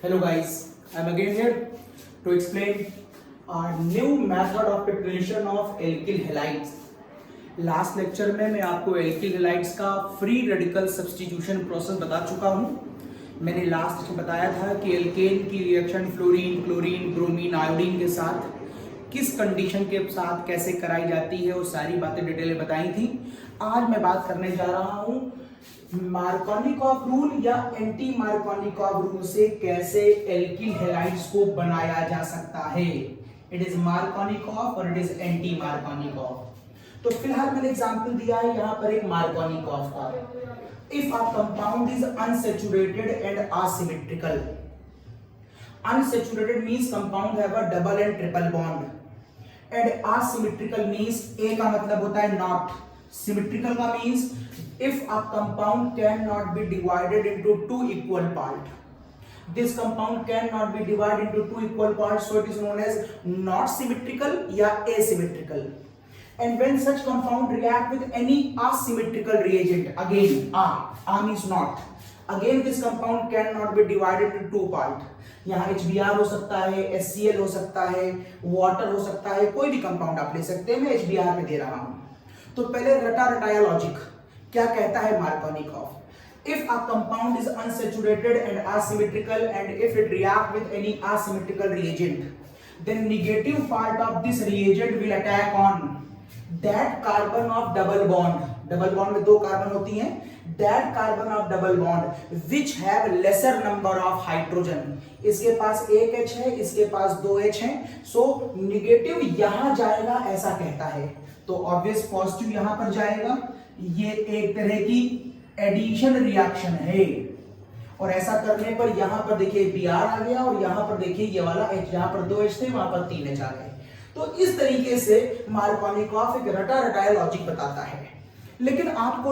Hello guys, I am again here to explain our new method of preparation of alkyl halides. Last lecture में मैं आपको alkyl halides का free radical substitution process बता चुका हूँ। मैंने लास्ट में बताया था कि एल्केन की reaction fluorine, chlorine, bromine, iodine के साथ किस कंडीशन के साथ कैसे कराई जाती है, वो सारी बातें डिटेल में बताई थी। आज मैं बात करने जा रहा हूँ मार्कोनिकॉफ रूल या एंटी मार्कोनिकॉफ रूल से कैसे एल्किल हैलाइड्स को बनाया जा सकता है। इट इज मार्कोनिकॉफ और इट इज एंटी मार्कोनिकॉफ। तो फिलहाल मैंने एग्जांपल दिया है यहाँ पर एक मार्कोनिकॉफ का। If a compound is unsaturated and asymmetrical, unsaturated means compound have a double and triple bond and asymmetrical means A का मतलब होता है not, symmetrical का means if a compound cannot be divided into two equal parts. This compound cannot be divided into two equal parts, so it is known as not symmetrical या asymmetrical. And when such compound react with any asymmetrical reagent, again A means not, again this compound cannot be divided into two parts. यहाँ HBr हो सकता है, HCl हो सकता है, water हो सकता है, कोई भी कंपाउंड आप ले सकते हैं। मैं HBr पे दे रहा हूँ। तो पहले रटा रटाया लॉजिक क्या कहता है Markovnikov. If a compound is unsaturated and asymmetrical and if it react with any asymmetrical reagent, then negative part of this reagent will attack on that carbon of double bond. Double bond में दो carbon होती हैं। That carbon of double bond which have lesser number of hydrogen. इसके पास एक H है, इसके पास दो H है, so नेगेटिव यहां जाएगा ऐसा कहता है। तो ऑब्वियस पॉजिटिव यहां पर जाएगा। ये एक तरह की एडिशन रिएक्शन है और ऐसा करने पर यहां पर देखिए Br आ गया और यहां पर देखिए ये वाला H, यहां पर दो H थे, वहां पर तीन H आ गए। तो इस तरीके से मार्कोनिकॉफ एक रटा रटाया लॉजिक बताता है। लेकिन आपको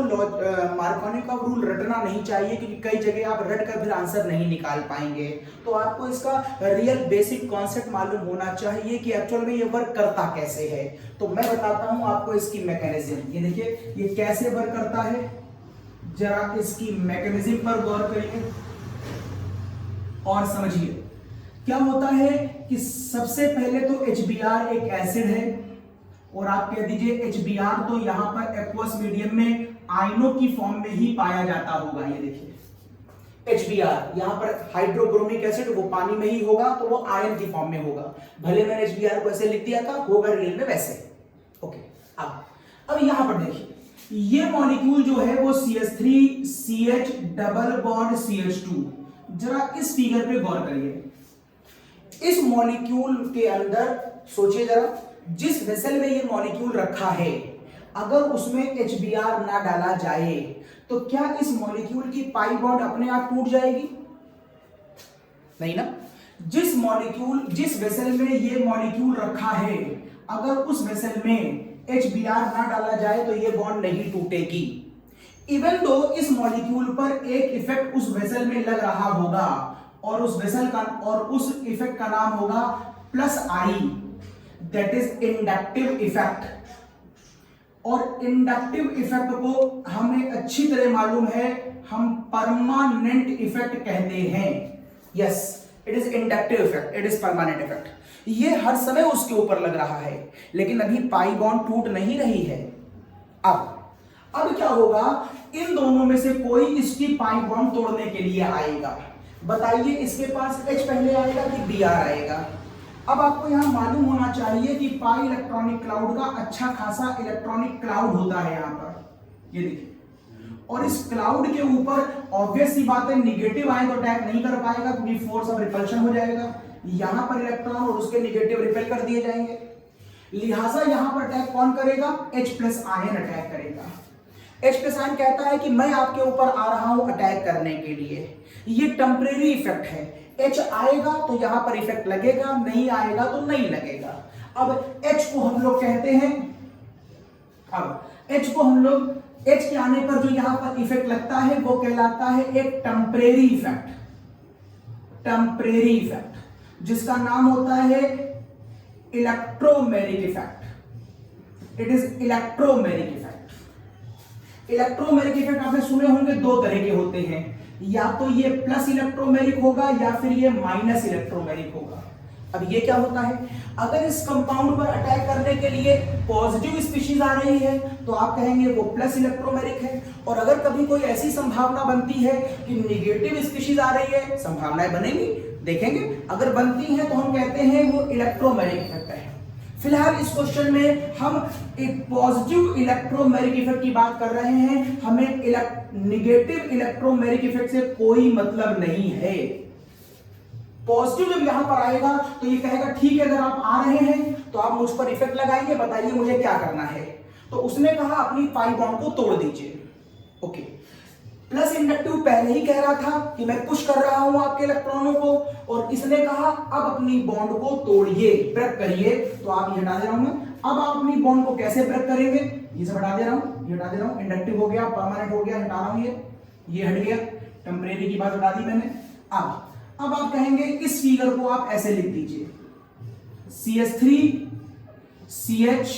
मार्कोनिकॉफ रूल रटना नहीं चाहिए क्योंकि कई जगह आप रट कर फिर आंसर नहीं निकाल पाएंगे। तो आपको इसका रियल बेसिक कॉन्सेप्ट मालूम होना चाहिए कि एक्चुअल में ये वर्क करता कैसे है। तो मैं बताता हूं आपको इसकी मैकेनिज्म। ये देखिए ये कैसे वर्क करता है, जरा इसकी मैकेनिज्म पर गौर करिए और समझिए। क्या होता है कि सबसे पहले तो HBr एक एसिड है और आप कह दीजिए HBr तो यहां पर एक्वस मीडियम में आयनों की फॉर्म में ही पाया जाता होगा। ये देखिए HBr यहां पर हाइड्रोब्रोमिक एसिड, वो पानी में ही होगा तो वो आयन की फॉर्म में होगा। भले मैंने HBr को ऐसे लिख दिया था, होगा रियल में वैसे। ओके, अब यहां पर देखिए ये मॉलिक्यूल जो है वो CH3CH डबल बॉन्ड CH2। जरा इस फिगर पे गौर करिए। इस मॉलिक्यूल के अंदर सोचिए जरा, जिस वेसल में ये मॉलिक्यूल रखा है अगर उसमें HBr ना डाला जाए तो क्या इस मॉलिक्यूल की पाई बॉन्ड अपने आप टूट जाएगी? नहीं ना। जिस वेसल में ये मॉलिक्यूल रखा है अगर उस वेसल में HBr ना डाला जाए तो ये बॉन्ड नहीं टूटेगी। इवन दो इस मॉलिक्यूल पर एक इफेक्ट उस वेसल में लग रहा होगा और उस वेसल का और उस इफेक्ट का नाम होगा +I, that is inductive effect. और इंडक्टिव इफेक्ट को हमें अच्छी तरह मालूम है, हम परमानेंट इफेक्ट कहते हैं। Yes, it is inductive effect, it is permanent effect. ये हर समय उसके ऊपर लग रहा है लेकिन अभी पाई बॉन्ड टूट नहीं रही है। अब क्या होगा, इन दोनों में से कोई इसकी पाई बॉन्ड तोड़ने के लिए आएगा। बताइए इसके पास H पहले आएगा कि Br आएगा? अब आपको यहां मालूम होना चाहिए कि पाई इलेक्ट्रॉनिक क्लाउड का अच्छा खासा इलेक्ट्रॉनिक क्लाउड होता है यहां पर। ये देखिए, और इस क्लाउड के ऊपर ऑब्वियस सी बात है नेगेटिव आयन तो अटैक नहीं कर पाएगा क्योंकि फोर्स ऑफ रिपल्शन हो जाएगा। यहां पर इलेक्ट्रॉन और उसके नेगेटिव रिपेल कर दिए जाएंगे। लिहाजा यहां पर अटैक कौन करेगा? H+ आयन अटैक करेगा। H+ आयन कहता है कि मैं आपके ऊपर आ रहा हूं अटैक करने के लिए। ये टेम्परेरी इफेक्ट है। H आएगा तो यहां पर इफेक्ट लगेगा, नहीं आएगा तो नहीं लगेगा। अब H को हम लोग कहते हैं, H के आने पर जो यहां पर इफेक्ट लगता है वो कहलाता है एक टेम्परेरी इफेक्ट। टेम्परेरी इफेक्ट जिसका नाम होता है electromeric effect. It is electromeric effect. Electromeric effect आपने सुने होंगे दो तरह के होते हैं, या तो ये प्लस इलेक्ट्रोमेरिक होगा या फिर ये माइनस इलेक्ट्रोमेरिक होगा। अब ये क्या होता है, अगर इस कंपाउंड पर अटैक करने के लिए पॉजिटिव स्पीशीज आ रही है तो आप कहेंगे वो प्लस इलेक्ट्रोमेरिक है, और अगर कभी कोई ऐसी संभावना बनती है कि निगेटिव स्पीशीज आ रही है, संभावनाएं बनेंगी, देखेंगे, अगर बनती हैं तो हम कहते हैं वो इलेक्ट्रोमेरिक इफेक्ट है। फिलहाल इस क्वेश्चन में हम एक पॉजिटिव इलेक्ट्रोमेरिक इफेक्ट की बात कर रहे हैं, हमें निगेटिव इलेक्ट्रोमेरिक इफेक्ट से कोई मतलब नहीं है। पॉजिटिव जब यहां पर आएगा तो ये कहेगा ठीक है, अगर आप आ रहे हैं तो आप मुझ पर इफेक्ट लगाइए, बताइए मुझे क्या करना है। तो उसने कहा अपनी पाई बॉन्ड को तोड़ दीजिए। ओके, प्लस इंडक्टिव पहले ही कह रहा था कि मैं पुश कर रहा हूं आपके इलेक्ट्रॉनों को, और इसने कहा अब अपनी बॉन्ड को तोड़िए, ब्रेक करिए। तो आप ये हटा दे रहा हूं मैं। अब आप अपनी बॉन्ड को कैसे ब्रेक करेंगे, ये सब हटा दे रहा हूं, ये हटा दे रहा हूं, इंडक्टिव हो गया, परमानेंट हो गया, हटा रहा हूं, ये हट गया, टेम्परेरी की बात हटा दी मैंने। अब आप कहेंगे इस फिगर को आप ऐसे लिख दीजिए, CH3 CH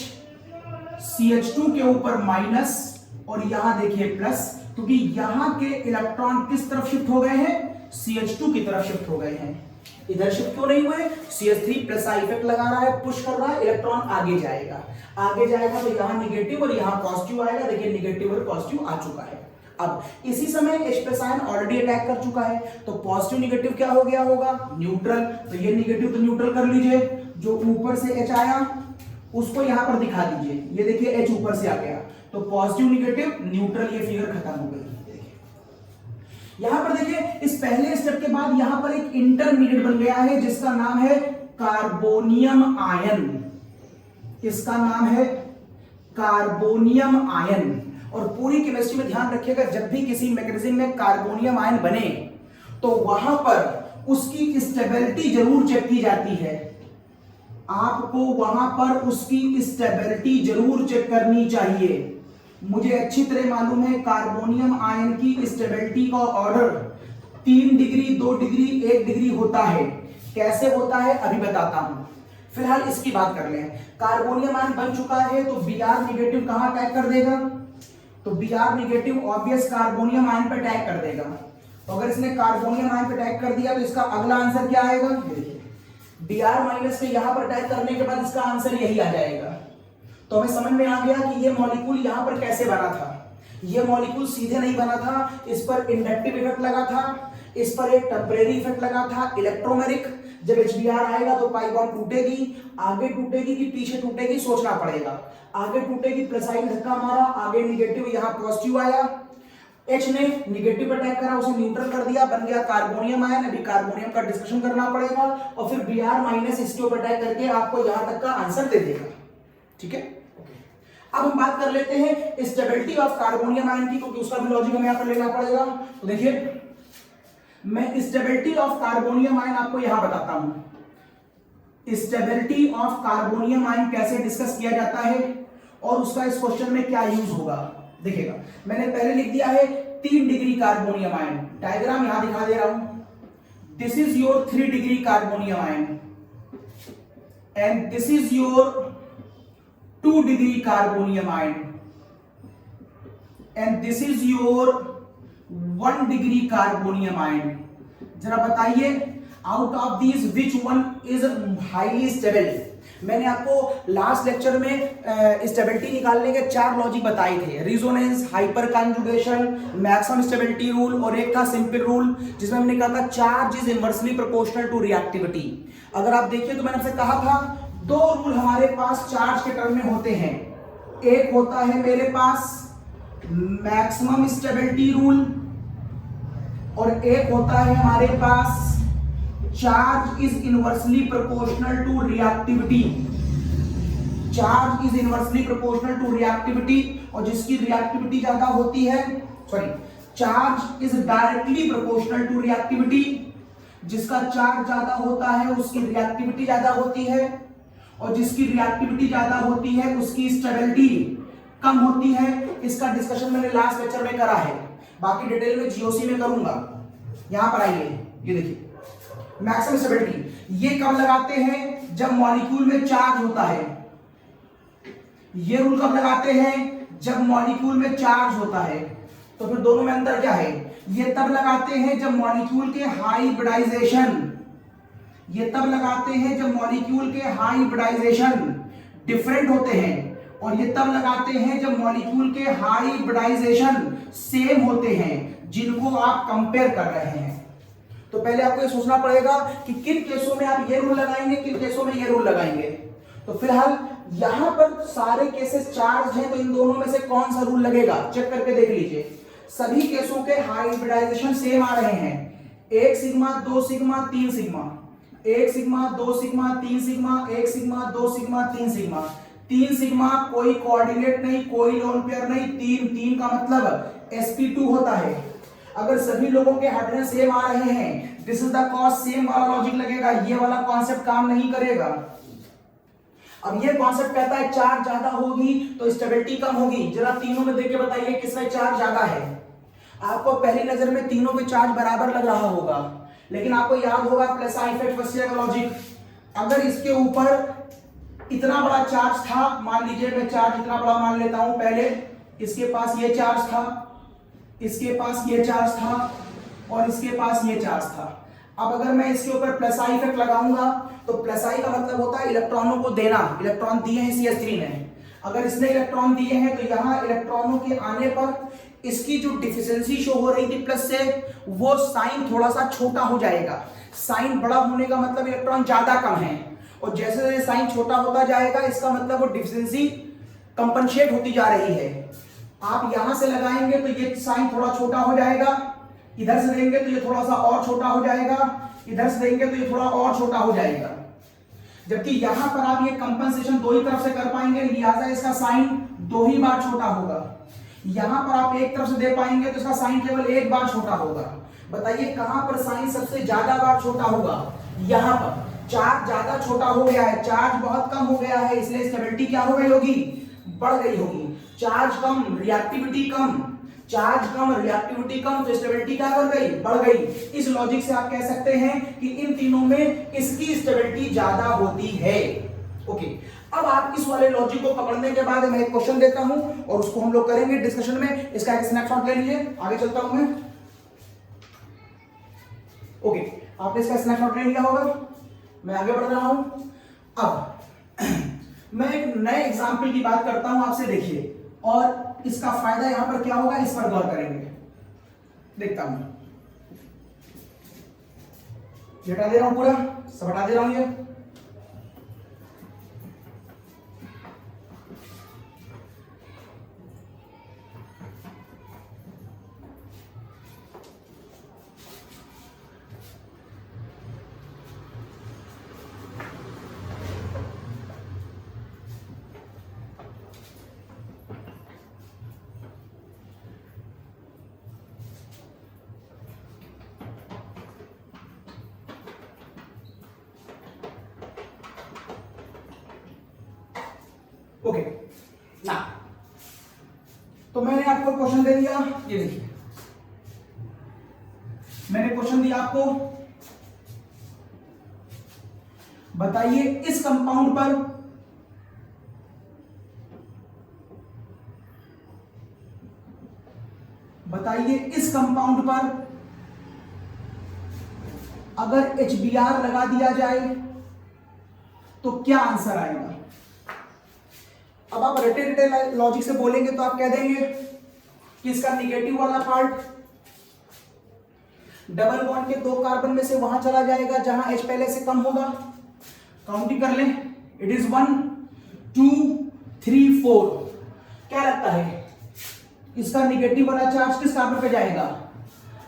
CH2 के ऊपर माइनस और यहां देखिए प्लस, क्योंकि यहां के इलेक्ट्रॉन किस तरफ शिफ्ट हो गए हैं, CH2 की तरफ शिफ्ट हो गए हैं। इधर शिफ्ट क्यों नहीं हुए, CH3 प्लस आई इफेक्ट लगा रहा है, पुश कर रहा है, इलेक्ट्रॉन आगे जाएगा, आगे जाएगा तो यहां निगेटिव और यहां पॉजिटिव आएगा। देखिए निगेटिव और पॉजिटिव आ चुका है। अब इसी समय H+ आयन ऑलरेडी अटैक कर चुका है, तो पॉजिटिव निगेटिव क्या हो गया होगा, न्यूट्रल। तो ये निगेटिव तो न्यूट्रल कर लीजिए, जो ऊपर से H आया उसको यहां पर दिखा दीजिए, ये देखिए H ऊपर से आ गया, तो पॉजिटिव निगेटिव न्यूट्रल, ये फिगर खत्म हो गई। यहां पर देखिए इस पहले स्टेप के बाद यहां पर एक इंटरमीडिएट बन गया है जिसका नाम है कार्बोनियम आयन। इसका नाम है कार्बोनियम आयन। और पूरी केमिस्ट्री में ध्यान रखिएगा, जब भी किसी मैग्नीशियम में कार्बोनियम आयन बने तो वहां पर उसकी स्टेबिलिटी जरूर चेक की जाती है। आपको वहां पर उसकी स्टेबिलिटी जरूर चेक करनी चाहिए। मुझे अच्छी तरह मालूम है कार्बोनियम आयन की स्टेबिलिटी का ऑर्डर 3 डिग्री, 2 डिग्री, 1 डिग्री होता है। कैसे होता है अभी बताता हूं, फिलहाल इसकी बात कर लें। कार्बोनियम आयन बन चुका है तो Br निगेटिव कहां अटैक कर देगा, तो Br negative obvious carbonium ion पर अटैक कर देगा। तो अगर इसने कार्बोनियम आयन पर अटैक कर दिया तो इसका अगला आंसर क्या आएगा, देखिए Br माइनस के यहां पर अटैक करने के बाद इसका आंसर यही आ जाएगा। तो हमें समझ में आ गया कि ये मॉलिक्यूल यहां पर कैसे बना था। ये मॉलिक्यूल सीधे नहीं बना था, इस पर इंडक्टिव इफेक्ट लगा था, इस पर एक टेम्परेरी इफेक्ट लगा था इलेक्ट्रोमेरिक। जब HBr आएगा तो पाई बॉन्ड टूटेगी, आगे टूटेगी कि पीछे टूटेगी सोचना पड़ेगा। आगे टूटेगी, प्लस आइन धक्का मारा, आगे निगेटिव, यहां पॉजिटिव आया, H ने निगेटिव अटैक करा, उसे न्यूट्रल कर दिया, बन गया कार्बोनियम आयन। अभी कार्बोनियम का डिस्कशन करना पड़ेगा और फिर Br माइनस इसके ऊपर अटैक करके आपको यहां तक का आंसर दे देगा। ठीक है, अब हम बात कर लेते हैं स्टेबिलिटी ऑफ कार्बोनियम आयन की, क्योंकि उसका भी लॉजिक हमें यहां पर लेना पड़ेगा। तो देखिए मैं स्टेबिलिटी ऑफ कार्बोनियम आयन आपको यहां बताता हूं। स्टेबिलिटी ऑफ कार्बोनियम आयन कैसे डिस्कस किया जाता है और उसका इस क्वेश्चन में क्या यूज होगा, देखिएगा। मैंने पहले लिख दिया है 3 डिग्री कार्बोनियम आयन, डायग्राम यहां दिखा दे रहा हूं। This is your 3 degree carbonium ion and this is your 2 degree carbonium ion and this is your 1 degree carbonium ion. जरा बताइए out of these which one is highly stable. मैंने आपको last lecture में stability निकालने के 4 logic बताए थे, resonance, hyper conjugation, maximum stability rule और एक था सिंपल रूल, जिसमें हमने कहा था charge is inversely proportional to reactivity. अगर आप देखिए तो मैंने आपसे कहा था 2 रूल हमारे पास चार्ज के टर्म में होते हैं। एक होता है मेरे पास मैक्सिमम स्टेबिलिटी रूल और एक होता है हमारे पास charge is inversely proportional to reactivity. Charge is inversely proportional to reactivity, और जिसकी रिएक्टिविटी ज्यादा होती है, sorry, charge is directly proportional to reactivity. जिसका चार्ज ज्यादा होता है उसकी रिएक्टिविटी ज्यादा होती है, और जिसकी रिएक्टिविटी ज्यादा होती है उसकी स्टेबिलिटी कम होती है। इसका डिस्कशन मैंने लास्ट लेक्चर में करा है, बाकी डिटेल में जीओसी में करूंगा। यहां पर आइए, ये देखिए मैक्सिमम स्टेबिलिटी ये कब लगाते हैं, जब मॉलिक्यूल में चार्ज होता है। ये रूल कब लगाते हैं, जब मॉलिक्यूल में चार्ज होता है। तो फिर दोनों में अंतर क्या है? ये तब लगाते हैं जब मॉलिक्यूल के हाइब्रिडाइजेशन, ये तब लगाते हैं जब मॉलिक्यूल के हाइब्रिडाइजेशन डिफरेंट होते हैं, और ये तब लगाते हैं जब मॉलिक्यूल के हाइब्रिडाइजेशन सेम होते हैं, जिनको आप कंपेयर कर रहे हैं। तो पहले आपको ये सोचना पड़ेगा कि किन केसों में आप ये रूल लगाएंगे, किन केसों में ये रूल लगाएंगे। तो फिलहाल यहां पर सारे केसेस चार्ज हैं, तो इन दोनों में से कौन सा रूल लगेगा चेक करके देख लीजिए। सभी केसों के हाइब्रिडाइजेशन सेम आ रहे हैं, 1 sigma 2 sigma 3 sigma, 1 sigma 2 sigma 3 sigma, 1 sigma 2 sigma 3 sigma. 3 sigma कोई कोऑर्डिनेट नहीं, कोई लोन पेयर नहीं, 3 का मतलब sp2 होता है। अगर सभी लोगों के हाइड्रोजन सेम आ रहे हैं, this is the cause, same वाला लॉजिक लगेगा, ये वाला कॉन्सेप्ट काम नहीं करेगा। अब ये कॉन्सेप्ट कहता है चार्ज ज्यादा होगी तो स्टेबिलिटी कम होगी। जरा तीनों में देख के बताइए किसमें चार्ज ज्यादा है। आपको पहली नजर में तीनों में चार्ज बराबर लग रहा होगा, लेकिन आपको याद होगा plus I effect first year का लॉजिक। अगर इसके ऊपर इतना बड़ा चार्ज था, मान लीजिए मैं चार्ज इतना बड़ा मान लेता हूं, पहले इसके पास ये चार्ज था, इसके पास ये चार्ज था, और इसके पास ये चार्ज था। अब अगर मैं इसके ऊपर प्लस आई इफेक्ट लगाऊंगा, तो प्लस आई का मतलब होता है इलेक्ट्रॉनों को देना। इलेक्ट्रॉन दिए हैं CH3 ने, अगर इसने इलेक्ट्रॉन दिए हैं तो यहां इलेक्ट्रॉनों के आने पर इसकी जो डिफिशिएंसी शो हो रही थी प्लस से, वो साइन थोड़ा सा छोटा हो जाएगा। साइन बड़ा होने का मतलब इलेक्ट्रॉन ज्यादा कम है, और जैसे जैसे साइन छोटा होता जाएगा इसका मतलब वो डिफिशिएंसी कंपनसेट होती जा रही है। आप यहां से लगाएंगे तो ये साइन थोड़ा छोटा हो जाएगा, इधर से देंगे तो ये थोड़ा सा और छोटा हो जाएगा, इधर से देंगे तो ये थोड़ा और छोटा हो जाएगा। जबकि यहां पर आप ये कंपनसेशन दो ही तरफ से कर पाएंगे, लिहाजा इसका साइन 2 ही बार छोटा होगा। यहां पर आप एक तरफ से दे पाएंगे तो इसका साइन केवल 1 बार छोटा होगा। बताइए कहां पर साइन सबसे ज्यादा बार छोटा होगा? यहां पर। चार्ज ज्यादा छोटा हो गया है, चार्ज बहुत कम हो गया है, इसलिए स्टेबिलिटी क्या हो गई होगी? बढ़ गई होगी। चार्ज कम, रिएक्टिविटी कम, चार्ज कम, रिएक्टिविटी कम, तो स्टेबिलिटी क्या कर गई? बढ़ गई। इस लॉजिक से आप कह सकते हैं कि इन तीनों में इसकी स्टेबिलिटी ज्यादा होती है। ओके, अब आप इस वाले लॉजिक को पकड़ने के बाद मैं एक क्वेश्चन देता हूं और उसको हम लोग करेंगे डिस्कशन में। इसका एक स्नैपशॉट ले लीजिए, आगे चलता हूं मैं। ओके, आपने इसका स्नैपशॉट ले लिया होगा, मैं आगे बढ़ रहा हूं। अब मैं एक नए एग्जाम्पल की बात करता हूं आपसे, देखिए, और इसका फायदा यहां पर क्या होगा इस पर गौर करेंगे। देखता हूं, हटा दे रहा हूं, पूरा सब हटा दे रहा हूं ये। ओके ना, तो मैंने आपको क्वेश्चन दे दिया, ये देखिए मैंने क्वेश्चन दिया आपको, बताइए इस कंपाउंड पर अगर HBr लगा दिया जाए तो क्या आंसर आएगा? अब आप रटे लॉजिक से बोलेंगे तो आप कह देंगे कि इसका निगेटिव वाला पार्ट डबल बॉन्ड के 2 कार्बन में से वहां चला जाएगा जहां H पहले से कम होगा। काउंटिंग कर लें, इट इज 1 2 3 4। क्या लगता है इसका निगेटिव वाला चार्ज किस कार्बन पे जाएगा?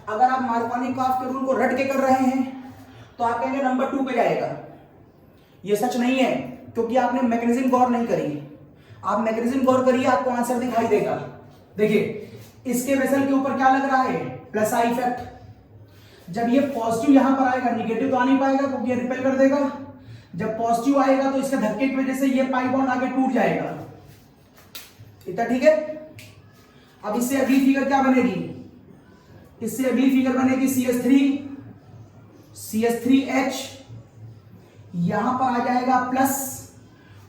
अगर आप मार्कोनिकॉफ के रूल को रट के कर रहे हैं तो आप कहेंगे नंबर 2 पे जाएगा। ये सच नहीं है, क्योंकि आपने मैकेनिज्म गौर नहीं करी। आप मैकेनिज्म गौर करिए, आपको आंसर दिखाई देगा। देखिए इसके वेसल के ऊपर क्या लग रहा है? Plus I effect. जब ये पॉजिटिव यहां पर आएगा, निगेटिव तो आ नहीं पाएगा क्योंकि ये रिपेल कर देगा। जब पॉजिटिव आएगा तो इसके धक्के की वजह से ये पाई बॉन्ड आगे टूट जाएगा। इतना ठीक है? अब इससे अगली फिगर क्या बनेगी? इससे अगली फिगर बनेगी CH3H, यहां पर आ जाएगा प्लस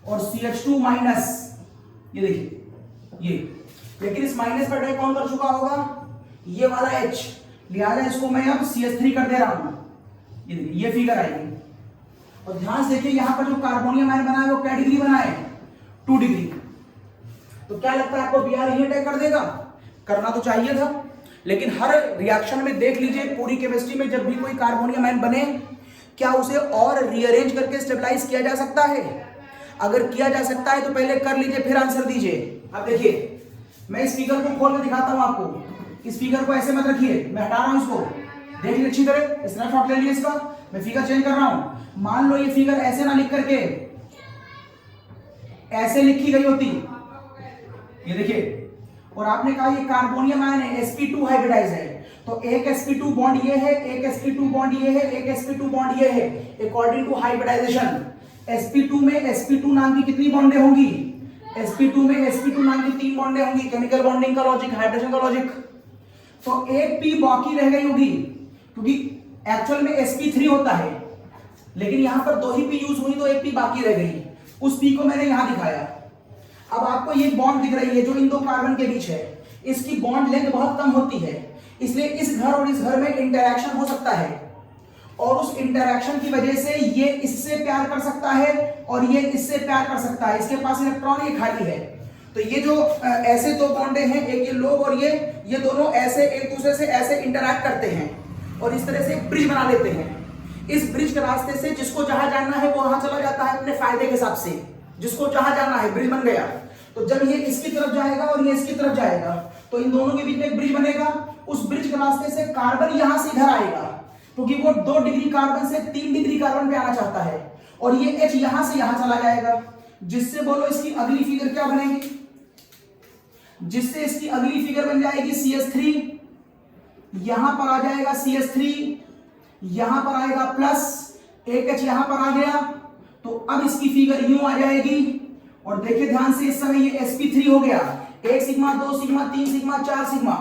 और CH2 माइनस। ये देखिए, ये लेकिन इस माइनस पर अटैक कौन कर चुका होगा, ये वाला H, लिहाजा इसको मैं अब CH3 कर दे रहा हूं। ये फिगर आएगी और ध्यान से देखिए यहां पर जो कार्बोनियम आयन बना है वो क्या डिग्री बना है, 2 डिग्री। तो क्या लगता है आपको Br ही अटैक कर देगा, करना तो चाहिए था, लेकिन हर रिएक्शन में देख लीजिए पूरी केमिस्ट्री में जब भी कोई कार्बोनियम आयन बने क्या उसे और रीअरेंज करके स्टेबलाइज किया जा सकता है, अगर किया जा सकता है तो पहले कर लीजिए फिर आंसर दीजिए। अब देखिए मैं इस फिगर को खोल के दिखाता हूं आपको, इस फिगर को ऐसे मत रखिए, मैं हटा रहा हूं इसको, देख लीजिए अच्छी तरह, स्नैपशॉट ले लीजिए इसका, मैं फिगर चेंज कर रहा हूं। मान लो ये फिगर ऐसे ना लिख करके ऐसे लिखी गई होती, ये देखिए, और आपने कहा ये कार्बोनियम आयन है, sp2 हाइब्रिडाइज है, तो एक sp2 बॉन्ड ये है, एक sp2 बॉन्ड ये है, एक sp2 बॉन्ड ये है, अकॉर्डिंग टू हाइब्रिडाइजेशन sp2 में sp2 नाम की कितनी बॉन्डें होंगी, sp2 में sp2 नाम की 3 बॉन्डें होंगी, केमिकल बॉन्डिंग का लॉजिक, हाइड्रोजन का लॉजिक, तो एक p बाकी रह गई होगी, क्योंकि एक्चुअल में sp3 होता है, लेकिन यहां पर 2 ही p यूज हुई तो एक p बाकी रह गई, उस p को मैंने यहां दिखाया। अब आपको ये बॉन्ड दिख रही है जो इन दो कार्बन के बीच है, इसकी बॉन्ड लेंथ बहुत कम होती है, इसलिए इस घर और इस घर में इंटरैक्शन हो सकता है, और उस इंटरैक्शन की वजह से ये इससे प्यार कर सकता है और ये इससे प्यार कर सकता है, इसके पास इलेक्ट्रॉन ये खाली है, तो ये जो ऐसे दो बॉन्डे हैं, एक ये लोग और ये दोनों ऐसे एक दूसरे से ऐसे इंटरैक्ट करते हैं और इस तरह से एक ब्रिज बना लेते हैं। इस ब्रिज के रास्ते से जिसको जहां जाना है वो वहां चला जाता है अपने फायदे के हिसाब से, जिसको जहां जाना है, ब्रिज बन गया। तो जब ये इसकी तरफ जाएगा और ये इसकी तरफ जाएगा तो इन दोनों के बीच में एक ब्रिज बनेगा, उस ब्रिज के रास्ते से कार्बन यहां से इधर आएगा, क्योंकि वो 2 डिग्री कार्बन से 3 डिग्री कार्बन पे आना चाहता है, और ये H यहां से यहां चला जाएगा, जिससे बोलो इसकी अगली फिगर क्या बनेगी, जिससे इसकी अगली फिगर बन जाएगी CH3, यहां पर आ जाएगा CH3, यहां पर आएगा प्लस, एक H यहां पर आ गया, तो अब इसकी फिगर यूं आ जाएगी, और देखिए ध्यान से इस समय ये sp3 हो गया, 1 सिग्मा 2 सिग्मा 3 सिग्मा 4 सिग्मा,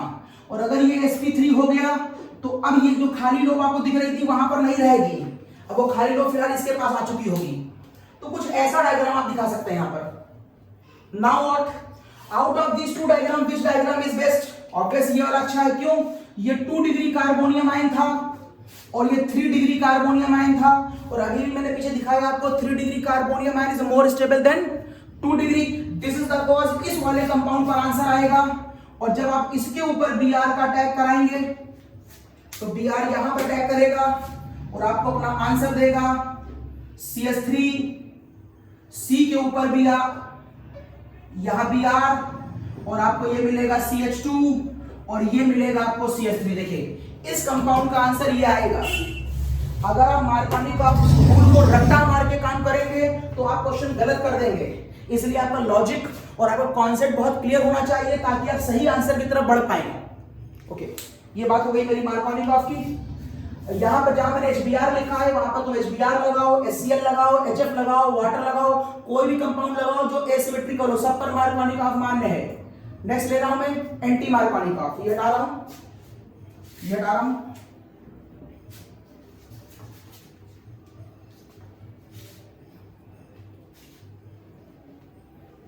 और अगर ये sp3 हो गया तो अब ये जो खाली लोब आपको दिख रही थी वहां पर नहीं रहेगी, अब वो खाली लोब फिलहाल इसके पास आ चुकी होगी। तो कुछ ऐसा डायग्राम आप दिखा सकते हैं यहां पर। Now what, out of this 2 diagram which diagram is best, obvious ये वाला अच्छा है, क्यों, ये 2 डिग्री कार्बोनियम आयन था और ये 3 डिग्री कार्बोनियम आयन था, और अभी भी मैंने पीछे दिखाया आपको 3 degree carbonium ion is more stable then 2 degree, this is the cause, इस वाले कंपाउंड पर आंसर आएगा। और जब आप इसके ऊपर Br का अटैक कराएंगे तो Br यहां पर अटैक करेगा और आपको अपना आंसर देगा CH3, C के ऊपर Br, यहां Br, और आपको ये मिलेगा CH2 और ये मिलेगा आपको CH3। देखिए इस कंपाउंड का आंसर ये आएगा। अगर आप मार्कनी का रूल को रट्टा मार के काम करेंगे तो आप क्वेश्चन गलत कर देंगे, इसलिए आपका लॉजिक और आपका कॉन्सेप्ट बहुत क्लियर होना चाहिए ताकि आप सही आंसर की तरफ बढ़ पाए। ओके, ये बात हो गई मेरी मार्कनी की। यहां पर जहां मैंने HBr लिखा है वहां पर तुम HBr लगाओ, HCl लगाओ, HF लगाओ, वाटर लगाओ, कोई भी कंपाउंड लगाओ जो एसिमेट्रिकल हो, सब पर मार्कनी का मान्य है। नेक्स्ट ले रहा हूं मैं एंटी मार्कनी का, ये हटा रहा हूं, ये हटा रहा हूं।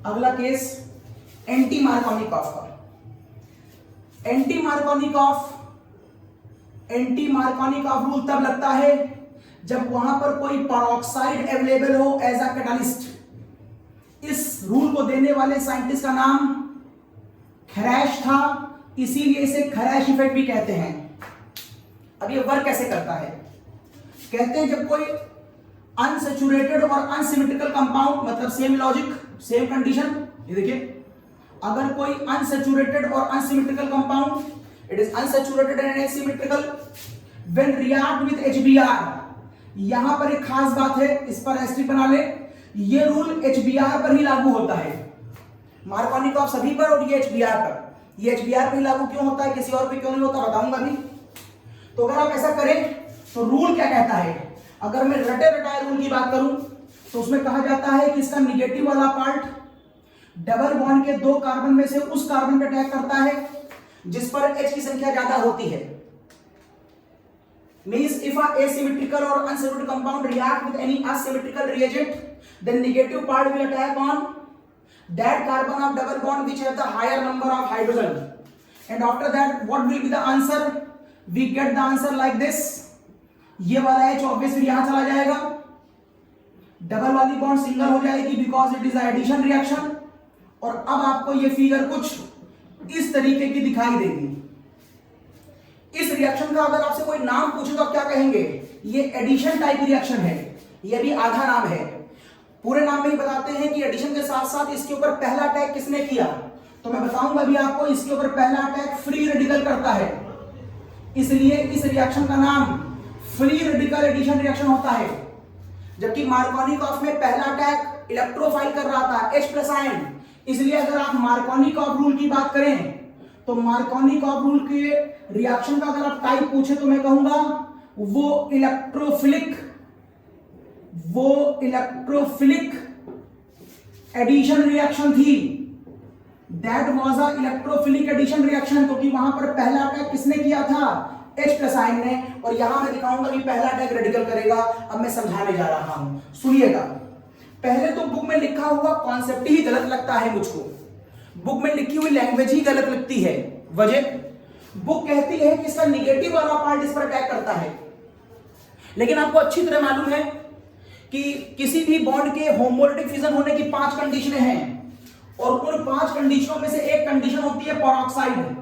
अगला केस एंटी मार्कोनिकॉफ का। एंटी मार्कोनिकॉफ रूल तब लगता है जब वहां पर कोई पेरोक्साइड अवेलेबल हो एज अ कैटालिस्ट। इस रूल को देने वाले साइंटिस्ट का नाम खरैश था, इसीलिए इसे खरैश इफेक्ट भी कहते हैं। अब ये वर्क कैसे करता है, कहते हैं जब कोई अनसैचुरेटेड और अनसिमेट्रिकल कंपाउंड, मतलब सेम लॉजिक सेम कंडीशन, ये देखिए अगर कोई अनसैचुरेटेड और unsymmetrical compound, it is unsaturated and asymmetrical when react with HBr। यहां पर एक खास बात है, इस पर एस्ट्रिक बना ले, ये रूल HBr पर ही लागू होता है, मार्कोनिकॉफ सभी पर और ये HBr पर। ये HBr पर ही लागू क्यों होता है, किसी और पे क्यों नहीं होता, बताऊंगा अभी। तो अगर आप ऐसा करें तो रूल क्या कहता है, अगर मैं रटे रटाए रूल की बात करूं तो उसमें कहा जाता है कि इसका निगेटिव वाला पार्ट डबल बॉन्ड के 2 कार्बन में से उस कार्बन पे अटैक करता है जिस पर H की संख्या ज्यादा होती है। Means if a asymmetrical or unsymmetrical compound react with any asymmetrical reagent then negative part will attack on that carbon of double bond which have the higher number of hydrogen, and after that what will be the answer? We get the answer like this. ये वाला H obviously यहां चला जाएगा, double वाली bond single हो जाएगी because it is addition reaction. और अब आपको ये फिगर कुछ इस तरीके की दिखाई देगी। इस रिएक्शन का अगर आपसे कोई नाम पूछे तो आप क्या कहेंगे? ये एडिशन टाइप रिएक्शन है, ये भी आधा नाम है। पूरे नाम में ही बताते हैं कि एडिशन के साथ साथ इसके ऊपर पहला अटैक किसने किया, तो मैं बताऊंगा अभी आपको। इसके ऊपर पहला अटैक फ्री रेडिकल करता है, इसलिए इस रिएक्शन का नाम फ्री रेडिकल एडिशन रिएक्शन होता है। जबकि मार्कोनिकॉफ में पहला अटैक इलेक्ट्रोफाइल कर रहा था H+ आयन, इसलिए अगर आप मार्कोनिकॉफ रूल की बात करें तो मार्कोनिकॉफ रूल के रिएक्शन का अगर आप टाइप पूछे तो मैं कहूंगा वो इलेक्ट्रोफिलिक एडिशन रिएक्शन थी। That was a electrophilic addition reaction, क्योंकि वहां पर पहला अटैक किसने किया था? H+ आयन ने। और यहां मैं दिखाऊंगा कि पहला अटैक रेडिकल करेगा। अब मैं समझाने जा रहा हूं, सुनिएगा। पहले तो बुक में लिखा हुआ कॉन्सेप्ट ही गलत लगता है मुझको, बुक में लिखी हुई लैंग्वेज ही गलत लगती है। वजह, बुक कहती है कि इसका निगेटिव वाला पार्ट इस पर अटैक करता है, लेकिन आपको अच्छी तरह मालूम है कि किसी भी बॉन्ड के होमोलिटिक फिजन होने की 5 कंडीशनें हैं, और उन 5 कंडीशनों में से एक कंडीशन होती है पेरोक्साइड।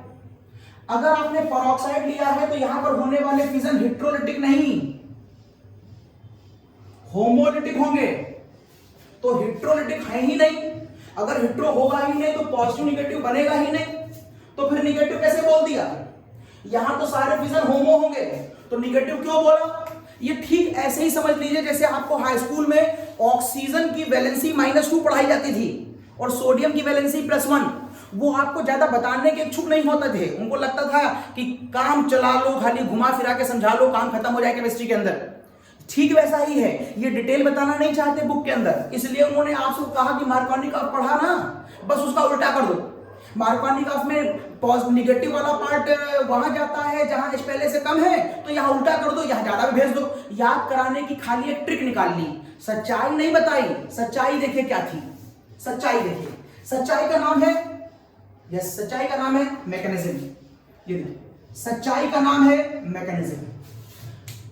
अगर आपने पेरोक्साइड लिया है तो यहां पर होने वाले फिजन हिट्रोलिटिक नहीं होमोलिटिक होंगे, तो हिट्रोलिटिक है ही नहीं। अगर हिट्रो होगा ही नहीं तो पॉजिटिव निगेटिव बनेगा ही नहीं, तो फिर निगेटिव कैसे बोल दिया? यहां तो सारे फिजन होमो होंगे, तो निगेटिव क्यों बोला? ये ठीक ऐसे ही समझ लीजिए जैसे आपको हाई स्कूल में ऑक्सीजन की वैलेंसी -2 पढ़ाई जाती थी और सोडियम की वैलेंसी +1। वो आपको ज्यादा बताने के इच्छुक नहीं होते थे, उनको लगता था कि काम चला लो, खाली घुमा फिरा के समझा लो, काम खत्म हो जाए केमिस्ट्री के अंदर। ठीक वैसा ही है, ये डिटेल बताना नहीं चाहते बुक के अंदर, इसलिए उन्होंने आपसे कहा कि मार्कोनिकॉफ पढ़ा ना, बस उसका उल्टा कर दो। मार्कोनिकॉफ में निगेटिव वाला पार्ट वहां जाता है जहां H पहले से कम है, तो यहां उल्टा कर दो, यहां ज्यादा भी भेज दो। याद कराने की खाली एक ट्रिक निकाल ली, सच्चाई नहीं बताई। सच्चाई देखिए क्या थी, सच्चाई देखिए, सच्चाई का नाम है, यस, सच्चाई का नाम है मैकेनिज्म। ये सच्चाई का नाम है मैकेनिज्म।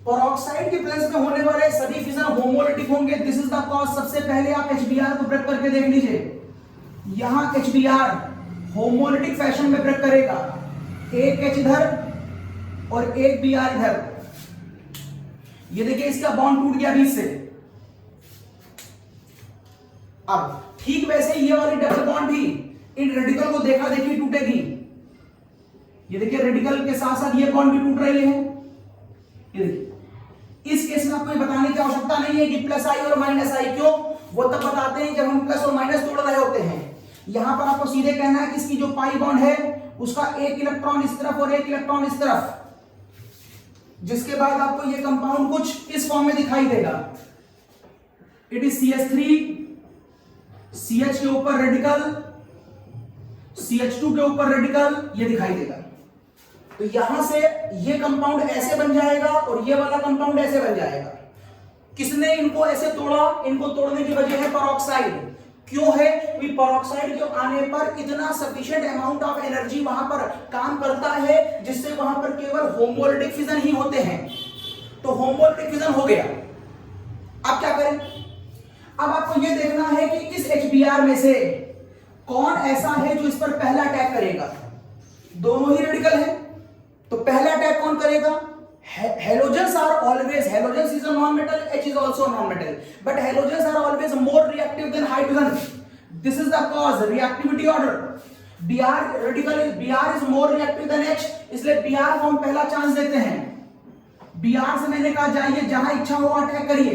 पेरोक्साइड के प्रेजेंस में होने वाले सभी फिजन होमोलिटिक होंगे, दिस इज द कॉज। सबसे पहले आप HBr को ब्रेक करके देख लीजिए, यहां HBr होमोलिटिक फैशन में ब्रेक करेगा, एक H इधर और एक Br इधर। ये देखिए इसका बॉन्ड टूट गया बीच से। अब ठीक वैसे ये वाली डबल बॉन्ड भी इन रेडिकल को देखा देखी टूटेगी। ये देखिए रेडिकल के साथ साथ ये बॉन्ड भी टूट रहे हैं। ये देखिए इस केस में आपको बताने की आवश्यकता नहीं है कि +I और -I, क्यों? वो तब बताते हैं जब हम प्लस और माइनस तोड़ रहे होते हैं। यहां पर आपको सीधे कहना है कि इसकी जो पाई बॉन्ड है उसका एक इलेक्ट्रॉन इस तरफ और एक इलेक्ट्रॉन इस तरफ, जिसके बाद आपको ये कंपाउंड कुछ इस फॉर्म में दिखाई देगा। इट इज CH3, CH के ऊपर रेडिकल, CH2 के ऊपर रेडिकल, ये दिखाई देगा। तो यहां से ये कंपाउंड ऐसे बन जाएगा और ये वाला कंपाउंड ऐसे बन जाएगा। किसने इनको ऐसे तोड़ा? इनको तोड़ने की वजह है पेरोक्साइड। क्यों है? क्योंकि पेरोक्साइड के आने पर इतना सफिशिएंट अमाउंट ऑफ एनर्जी वहां पर काम करता है जिससे वहां पर केवल होमोलिटिक फिजन ही होते हैं। तो होमोलिटिक फिजन हो गया। अब क्या करें? अब आपको यह देखना है कि इस HBr में से कौन ऐसा है जो इस पर पहला अटैक करेगा। दोनों ही रेडिकल है, तो पहला अटैक कौन करेगा? Halogens are always, halogens is a non-metal, H is also a non-metal, but halogens are always more reactive than hydrogen. This is the cause, reactivity order. Br radical is, Br is more reactive than H, इसलिए Br को हम पहला chance देते हैं। Br से मैंने कहा जाइए जहां इच्छा हो अटैक करिए।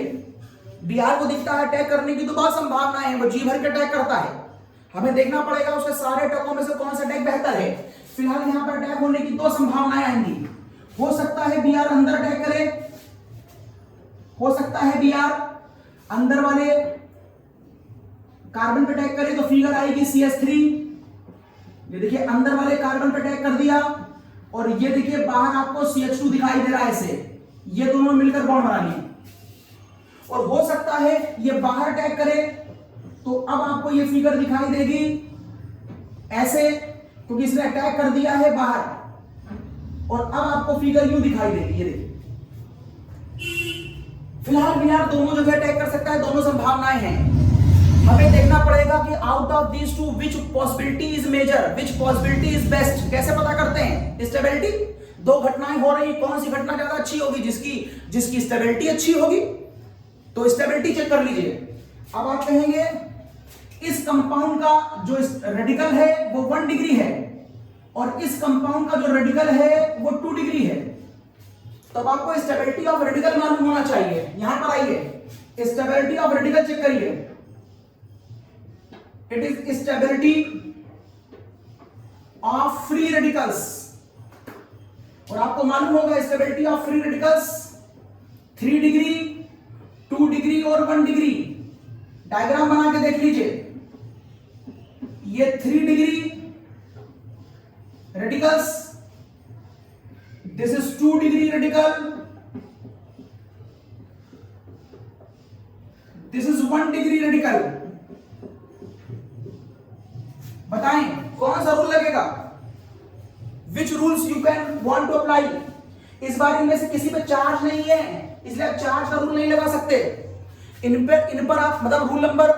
Br को दिखता है अटैक करने की तो बहुत संभावना है, वो जी भर के अटैक करता है। हमें देखना पड़ेगा उसके सारे अटैकों में से कौन सा अटैक बेहतर है। फिलहाल यहाँ पर अटैक होने की 2 संभावनाएं आएंगी। हो सकता है Br अंदर अटैक करे, हो सकता है Br अंदर वाले कार्बन पे अटैक करे, तो फिगर आएगी CH3। ये देखिए अंदर वाले कार्बन पे अटैक कर दिया और ये देखिए बाहर आपको CH2 दिखाई दे रहा है ऐसे, ये दोनों मिलकर बॉन्ड बना लिए। और हो सकता है ये बाहर अटैक करे तो अब आपको ये फिगर दिखाई देगी ऐसे, क्योंकि इसने अटैक कर दिया है बाहर, और अब आपको फिगर यूं दिखाई देगी, ये देखिए। फिलहाल बिहार दोनों जगह अटैक कर सकता है, दोनों संभावनाएं हैं। हमें देखना पड़ेगा कि out of these two which possibility is major, which possibility is best. कैसे पता करते हैं? स्टेबिलिटी, दो घटनाएं हो रही, कौन सी घटना ज्यादा अच्छी होगी? जिसकी स्टेबिलिटी अच्छी होगी, तो स्टेबिलिटी चेक कर लीजिए। अब आप कहेंगे इस कंपाउंड का जो रेडिकल है वो 1 डिग्री है, और इस कंपाउंड का जो रेडिकल है वो 2 डिग्री है। तब आपको स्टेबिलिटी ऑफ रेडिकल मालूम होना चाहिए। यहां पर आइए, स्टेबिलिटी ऑफ रेडिकल चेक करिए। It is stability of free radicals, और आपको मालूम होगा stability of free radicals 3 degree, 2 degree और 1 डिग्री। डायग्राम बना के देख लीजिए, ये 3 degree radicals, this is 2 degree radical, this is 1 degree radical। बताएं कौन सा रूल लगेगा? Which rules you can want to apply? इस बार इनमें से किसी पे चार्ज नहीं है, इसलिए आप चार्ज का रूल नहीं लगा सकते। इन पर आप मतलब रूल नंबर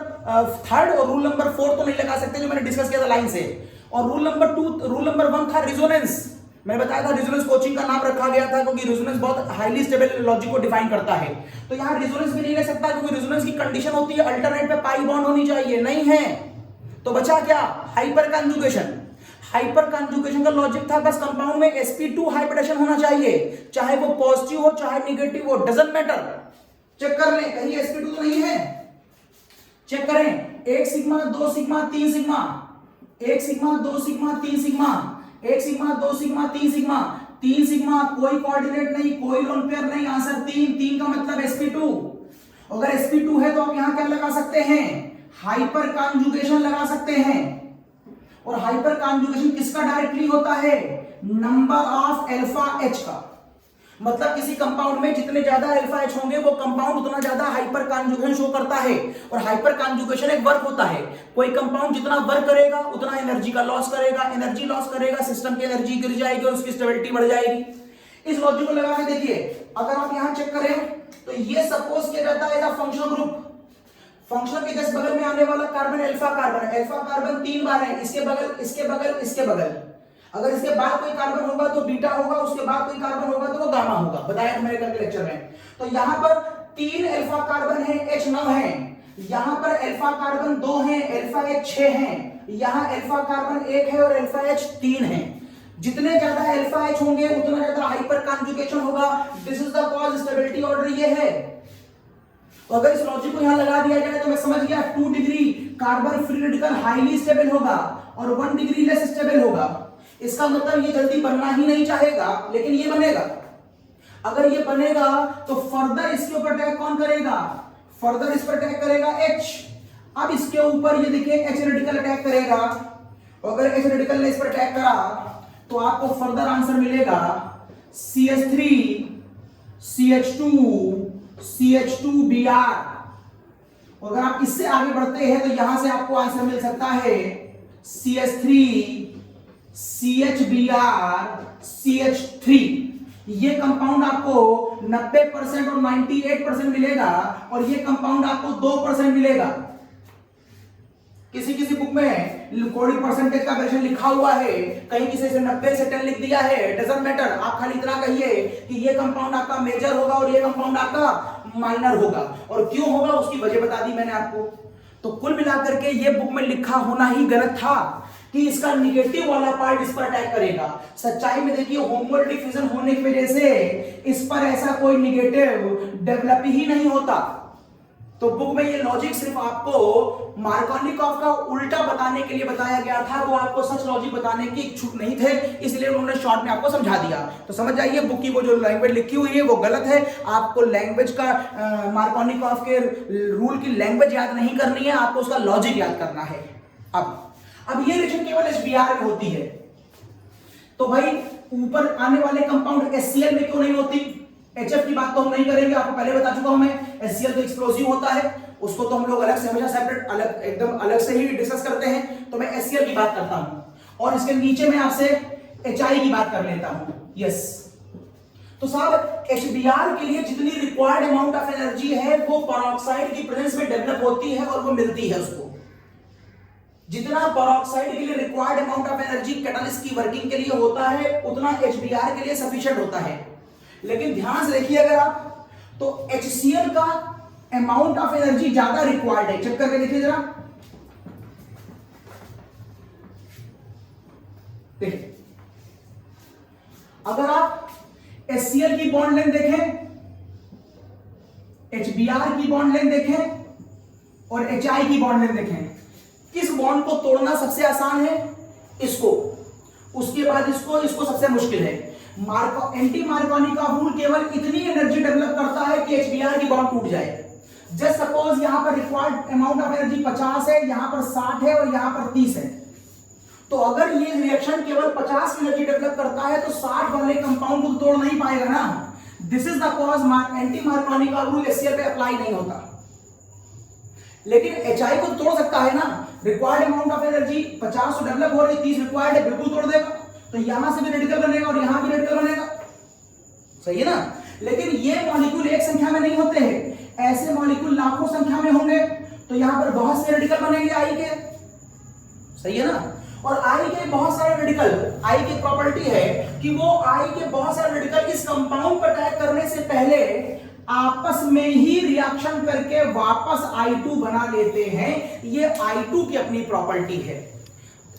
3 और रूल नंबर 4 तो नहीं लगा सकते, जो मैंने डिस्कस किया था लाइन से। और रूल नंबर 1 था रिजोनेंस। मैंने बताया था रिजोनेंस कोचिंग का नाम रखा गया था, क्योंकि रिजोनेंस बहुत हाईली स्टेबल लॉजिक को डिफाइन करता है। तो यहाँ रिजोनेंस भी नहीं ले सकता, क्योंकि रिजोनेंस की कंडीशन होती है अल्टरनेट पे पाई बॉन्ड होनी चाहिए, नहीं है। तो बचा क्या? Hyper conjugation. हाइपर कॉन्जुगेशन का लॉजिक था बस कंपाउंड में sp2 हाइब्रिडेशन होना चाहिए, चाहे वो पॉजिटिव हो चाहे नेगेटिव हो, डजंट मैटर। चेक कर लें कहीं sp2 तो नहीं है। चेक करें, 1 sigma 2 sigma 3 sigma, 1 sigma 2 sigma 3 sigma, 1 sigma 2 sigma 3 sigma, 3 sigma, कोई कोऑर्डिनेट नहीं, कोई लोन पेयर नहीं, आंसर 3 का मतलब sp2। अगर sp2 है तो आप यहां क्या लगा सकते हैं? हाइपर कॉन्जुगेशन लगा सकते हैं। और हाइपर कॉन्जुगेशन किसका डायरेक्टली होता है? नंबर ऑफ अल्फा एच का। मतलब किसी कंपाउंड में जितने ज्यादा अल्फा एच होंगे वो कंपाउंड उतना ज्यादा हाइपर कॉन्जुगेशन शो करता है। और हाइपर कॉन्जुगेशन एक वर्क होता है, कोई कंपाउंड जितना वर्क करेगा उतना एनर्जी का लॉस करेगा, एनर्जी लॉस करेगा, सिस्टम की एनर्जी गिर जाएगी और उसकी स्टेबिलिटी बढ़ जाएगी। इस लॉजिक को लगा के देखिए, अगर आप यहां चेक करें तो ये सपोज किया जाता है एज फंक्शनल ग्रुप। फंक्शनल के जस्ट बगल में आने वाला कार्बन अल्फा कार्बन 3 बार है, इसके बगल इसके बगल इसके बगल। अगर इसके बाद कोई कार्बन होगा तो बीटा होगा, उसके बाद कोई कार्बन होगा तो वो गामा होगा, बताया था मेरे कल के लेक्चर में। तो यहां पर 3 अल्फा कार्बन है, H 9 है। यहां पर अल्फा कार्बन 2 है, अल्फा H 6 है। यहां अल्फा कार्बन 1 है और अल्फा H 3 है। जितने ज्यादा अल्फा H होंगे उतना ज्यादा हाइपर कॉन्जुगेशन होगा। This is the cause stability order ये है। तो अगर इस लॉजिक को यहां लगा दिया जाए तो मैं समझ गया 2 degree carbon free radical highly stable होगा और 1 डिग्री लेस स्टेबल होगा। इसका मतलब ये जल्दी बनना ही नहीं चाहेगा, लेकिन ये बनेगा। अगर ये बनेगा तो फर्दर इसके ऊपर अटैक कौन करेगा? फर्दर इस पर अटैक करेगा H। अब इसके ऊपर ये देखिए H रेडिकल अटैक करेगा। अगर H रेडिकल ने इस पर अटैक करा तो आपको फर्दर आंसर मिलेगा CH3 CH2 CH2Br। अगर आप इससे आगे बढ़ते हैं तो यहां से आपको आंसर मिल सकता है CH3 CHBr CH3। ये कंपाउंड आपको 90% और 98% मिलेगा और ये कंपाउंड आपको 2% मिलेगा। किसी किसी बुक में कोई परसेंटेज का वर्जन लिखा हुआ है, कहीं किसी से 90 से 10 लिख दिया है, डजंट मैटर। आप खाली इतना कहिए कि ये कंपाउंड आपका मेजर होगा और ये कंपाउंड आपका माइनर होगा, और क्यों होगा उसकी वजह बता दी मैंने आपको। तो कुल मिलाकर के ये बुक में लिखा होना ही गलत था कि इसका निगेटिव वाला पार्ट इस पर अटैक करेगा। सच्चाई में देखिए होमोल डिफ्यूजन होने की वजह से इस पर ऐसा कोई निगेटिव डेवलप ही नहीं होता। तो बुक में ये लॉजिक सिर्फ आपको मार्कोनिकॉफ का उल्टा बताने के लिए बताया गया था, वो आपको सच लॉजिक बताने की इच्छुक नहीं थे, इसलिए उन्होंने शॉर्ट में आपको समझा दिया। तो समझ जाइए बुक की वो जो लैंग्वेज लिखी हुई है वो गलत है। आपको लैंग्वेज का मार्कोनिकॉफ के रूल की लैंग्वेज याद नहीं करनी है, आपको उसका लॉजिक याद करना है। अब ये रिएक्शन केवल HBr में होती है। तो भाई ऊपर आने वाले कंपाउंड HCl में क्यों नहीं होती? HF की बात तो हम नहीं करेंगे, आपको पहले बता चुका हूं मैं। HCl तो एक्सप्लोसिव होता है, उसको तो हम लोग अलग से हमेशा सेपरेट अलग एकदम अलग से ही डिस्कस करते हैं। तो मैं HCl की बात करता हूं और इसके नीचे मैं आपसे HI की बात कर लेता हूं। यस, तो साहब HBr के लिए जितनी रिक्वायर्ड अमाउंट ऑफ एनर्जी है वो पेरोक्साइड की प्रेजेंस में डेवलप होती है और वो मिलती है उसको। जितना पेरोक्साइड के लिए required amount of energy catalyst की वर्किंग के लिए होता है उतना HBr के लिए सफिशिएंट होता है। लेकिन ध्यान से देखिए अगर आप, तो HCl का अमाउंट ऑफ एनर्जी ज्यादा रिक्वायर्ड है। चेक करके देखिए जरा, देखिए अगर आप HCl की बॉन्ड लेंथ देखें, HBr की बॉन्ड लेंथ देखें और HI की बॉन्ड लेंथ देखें, किस बॉन्ड को तोड़ना सबसे आसान है? इसको, उसके बाद इसको सबसे मुश्किल है। एंटी मार्कोनी का रूल केवल इतनी एनर्जी डेवलप करता है कि HBr की बॉन्ड टूट जाए। जस्ट सपोज यहां पर रिक्वायर्ड अमाउंट ऑफ एनर्जी 50 है, यहां पर 60 है और यहां पर 30 है, तो अगर ये रिएक्शन केवल 50 की एनर्जी डेवलप करता है तो 60 वाले कंपाउंड को तोड़ नहीं पाएगा ना। This is the cause anti Markovnikov का रूल HCl पे अप्लाई नहीं होता। लेकिन HI को तोड़ सकता है ना। रिक्वायर्ड अमाउंट ऑफ एनर्जी 50 तो डेवलप हो रही, 30 रिक्वायर्ड है, बिल्कुल तोड़ देगा। तो यहां से भी रेडिकल बनेगा और यहां भी रेडिकल बनेगा, सही है ना। लेकिन ये मॉलिक्यूल एक संख्या में नहीं होते हैं, ऐसे मॉलिक्यूल लाखों संख्या में होंगे, तो यहां पर बहुत से रेडिकल बनेंगे I के, सही है ना। और I के बहुत सारे रेडिकल, I की प्रॉपर्टी है कि वो I के बहुत सारे रेडिकल इस कंपाउंड पर अटैक करने से पहले आपस में ही रिएक्शन करके वापस I2 बना लेते हैं। ये I2 की अपनी प्रॉपर्टी है।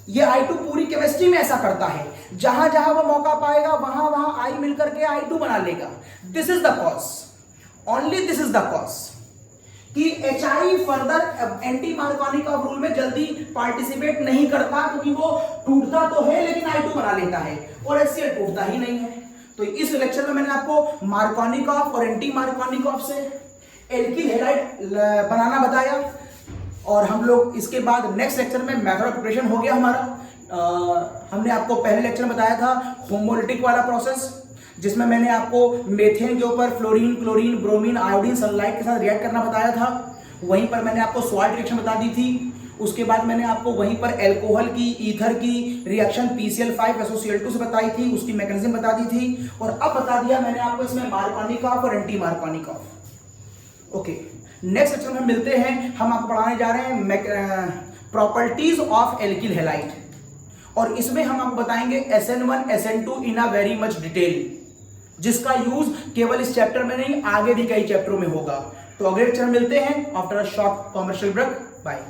ये I2 पूरी केमिस्ट्री में ऐसा करता है, जहां जहां वो मौका पाएगा वहां वहां I मिलकर के I2 बना लेगा। This is the cause, only this is the cause कि HI फर्दर एंटी मार्कोनी का रूल में जल्दी पार्टिसिपेट नहीं करता, क्योंकि वो टूटता तो है लेकिन I2 बना लेता है और HCl टूटता ही नहीं है। तो इस लेक्चर में मैंने आपको मार्कोनिकॉफ और एंटी मार्कोनिकॉफ से एल्किल हैलाइड बनाना बताया और हम लोग इसके बाद नेक्स्ट लेक्चर में मेथड ऑफ प्रिपरेशन हो गया हमारा। हमने आपको पहले लेक्चर में बताया था होमोलिटिक वाला प्रोसेस, जिसमें मैंने आपको मेथेन के ऊपर fluorine, chlorine, bromine, iodine, sunlight के साथ रिएक्ट करना बताया था। वहीं पर मैंने आपको सॉल्ट रिएक्शन बता दी थी। उसके बाद मैंने आपको वहीं पर एल्कोहल की, ईथर की रिएक्शन PCl5 SOCl2 से बताई थी, उसकी मैकेनिज्म बता दी थी। और अब बता दिया मैंने आपको इसमें मार्कोनिकॉफ और anti Markovnikov. Okay, next lecture में मिलते हैं। हम आपको पढ़ाने जा रहे हैं प्रॉपर्टीज ऑफ एल्किल हैलाइड और इसमें हम आपको बताएंगे SN1 SN2 in a very much detail, जिसका यूज केवल इस चैप्टर में नहीं आगे भी कई चैप्टरों में होगा। तो अगले लेक्चर में मिलते हैं after a short commercial break. Bye.